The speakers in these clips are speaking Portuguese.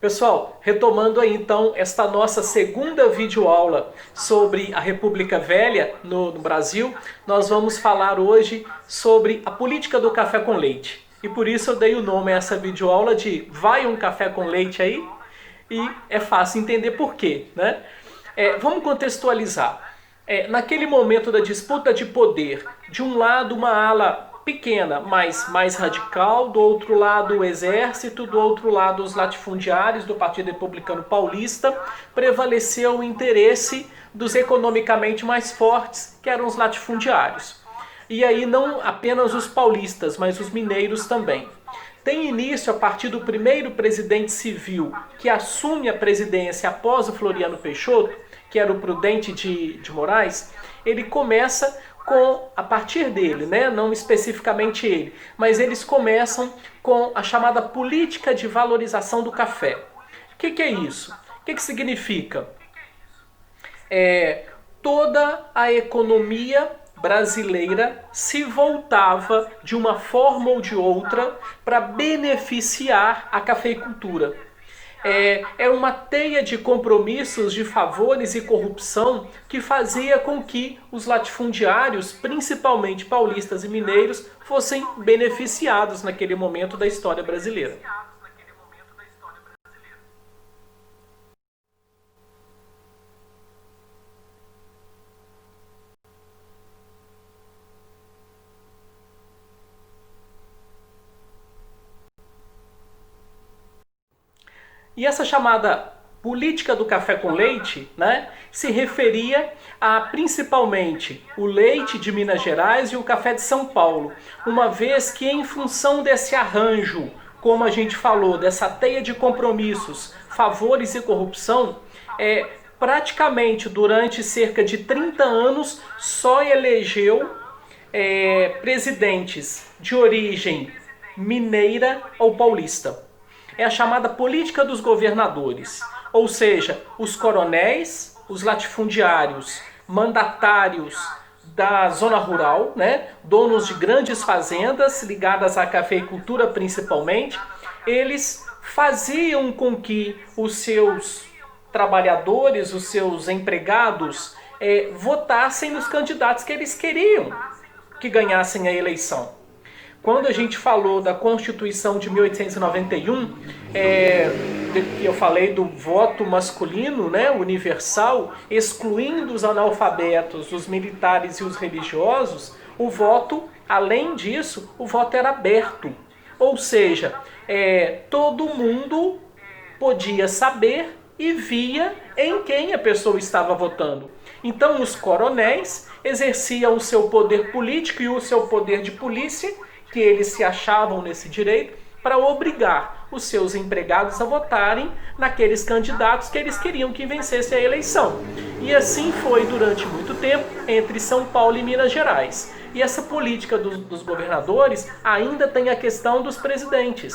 Pessoal, retomando aí então esta nossa segunda videoaula sobre a República Velha no Brasil, nós vamos falar hoje sobre a política do café com leite. E por isso eu dei o nome a essa videoaula de Vai um café com leite aí? E é fácil entender por quê, né? Vamos contextualizar. Naquele momento da disputa de poder, de um lado uma ala pequena, mas mais radical, do outro lado o exército, do outro lado os latifundiários do Partido Republicano Paulista, prevaleceu o interesse dos economicamente mais fortes, que eram os latifundiários. E aí não apenas os paulistas, mas os mineiros também. Tem início a partir do primeiro presidente civil que assume a presidência após o Floriano Peixoto, que era o Prudente de Moraes. Ele começa a partir dele, né? Não especificamente ele, mas eles começam com a chamada política de valorização do café. O que é isso? O que significa? Toda a economia brasileira se voltava de uma forma ou de outra para beneficiar a cafeicultura. É uma teia de compromissos, de favores e corrupção que fazia com que os latifundiários, principalmente paulistas e mineiros, fossem beneficiados naquele momento da história brasileira. E essa chamada política do café com leite, né, se referia a principalmente o leite de Minas Gerais e o café de São Paulo, uma vez que em função desse arranjo, como a gente falou, dessa teia de compromissos, favores e corrupção, praticamente durante cerca de 30 anos só elegeu presidentes de origem mineira ou paulista. É a chamada política dos governadores, ou seja, os coronéis, os latifundiários, mandatários da zona rural, né, donos de grandes fazendas ligadas à cafeicultura principalmente, eles faziam com que os seus trabalhadores, os seus empregados, votassem nos candidatos que eles queriam que ganhassem a eleição. Quando a gente falou da Constituição de 1891, que eu falei do voto masculino, né, universal, excluindo os analfabetos, os militares e os religiosos, o voto, além disso, o voto era aberto. Ou seja, todo mundo podia saber e via em quem a pessoa estava votando. Então os coronéis exerciam o seu poder político e o seu poder de polícia, que eles se achavam nesse direito, para obrigar os seus empregados a votarem naqueles candidatos que eles queriam que vencesse a eleição. E assim foi durante muito tempo entre São Paulo e Minas Gerais. E essa política dos governadores ainda tem a questão dos presidentes.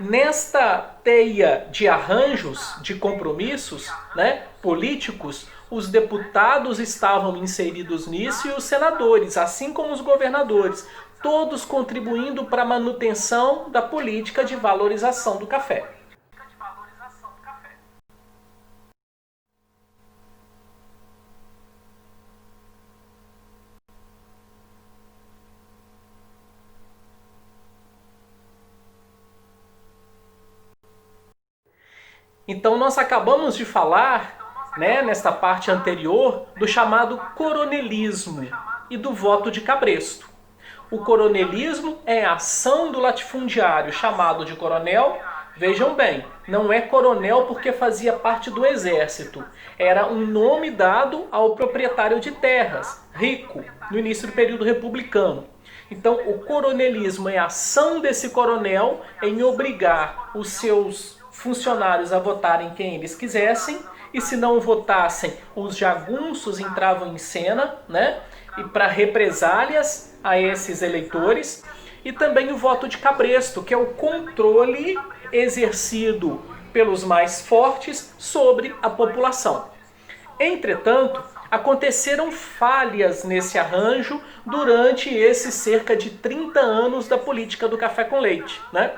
Nesta teia de arranjos, de compromissos, né, políticos, os deputados estavam inseridos nisso e os senadores, assim como os governadores, todos contribuindo para a manutenção da política de valorização do café. Então nós acabamos de falar, né, nesta parte anterior, do chamado coronelismo e do voto de cabresto. O coronelismo é a ação do latifundiário chamado de coronel. Vejam bem, não é coronel porque fazia parte do exército. Era um nome dado ao proprietário de terras, rico, no início do período republicano. Então, o coronelismo é a ação desse coronel em obrigar os seus funcionários a votarem quem eles quisessem, e se não votassem, os jagunços entravam em cena, né? E para represálias a esses eleitores, e também o voto de cabresto, que é o controle exercido pelos mais fortes sobre a população. Entretanto, aconteceram falhas nesse arranjo durante esses cerca de 30 anos da política do café com leite, né?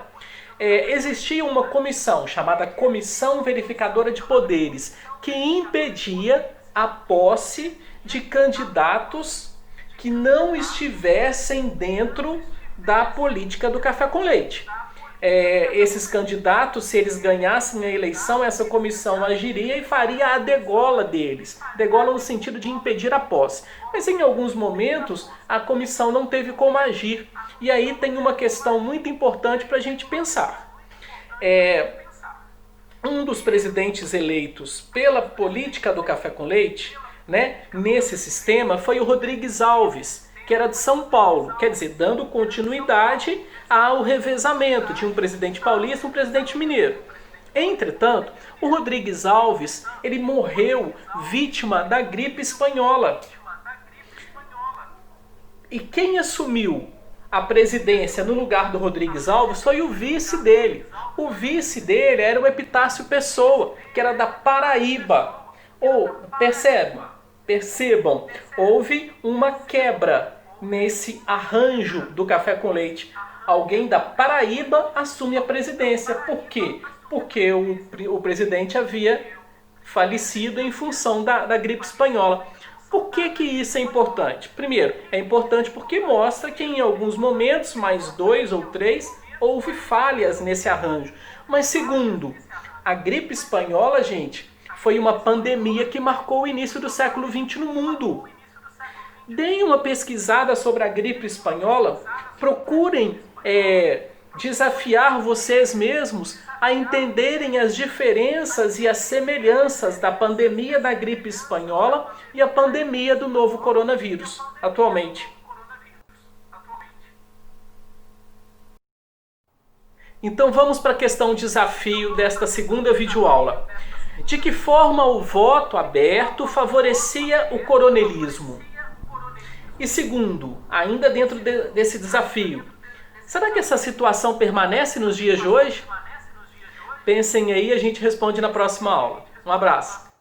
existia uma comissão chamada Comissão Verificadora de Poderes, que impedia a posse de candidatos que não estivessem dentro da política do café com leite. Esses candidatos, se eles ganhassem a eleição, essa comissão agiria e faria a degola deles. Degola no sentido de impedir a posse. Mas em alguns momentos a comissão não teve como agir. E aí tem uma questão muito importante para a gente pensar. Um dos presidentes eleitos pela política do café com leite, né, nesse sistema, foi o Rodrigues Alves, que era de São Paulo, quer dizer, dando continuidade ao revezamento de um presidente paulista e um presidente mineiro. Entretanto, o Rodrigues Alves, ele morreu vítima da gripe espanhola. E quem assumiu a presidência no lugar do Rodrigues Alves foi o vice dele. O vice dele era o Epitácio Pessoa, que era da Paraíba. Percebam, houve uma quebra nesse arranjo do café com leite. Alguém da Paraíba assume a presidência. Por quê? Porque o presidente havia falecido em função da gripe espanhola. Por que isso é importante? Primeiro, é importante porque mostra que em alguns momentos, mais 2 ou 3, houve falhas nesse arranjo. Mas segundo, a gripe espanhola, gente, foi uma pandemia que marcou o início do século XX no mundo. Deem uma pesquisada sobre a gripe espanhola, procurem desafiar vocês mesmos a entenderem as diferenças e as semelhanças da pandemia da gripe espanhola e a pandemia do novo coronavírus atualmente. Então vamos para a questão desafio desta segunda videoaula. De que forma o voto aberto favorecia o coronelismo? E segundo, ainda dentro desse desafio, será que essa situação permanece nos dias de hoje? Pensem aí, a gente responde na próxima aula. Um abraço.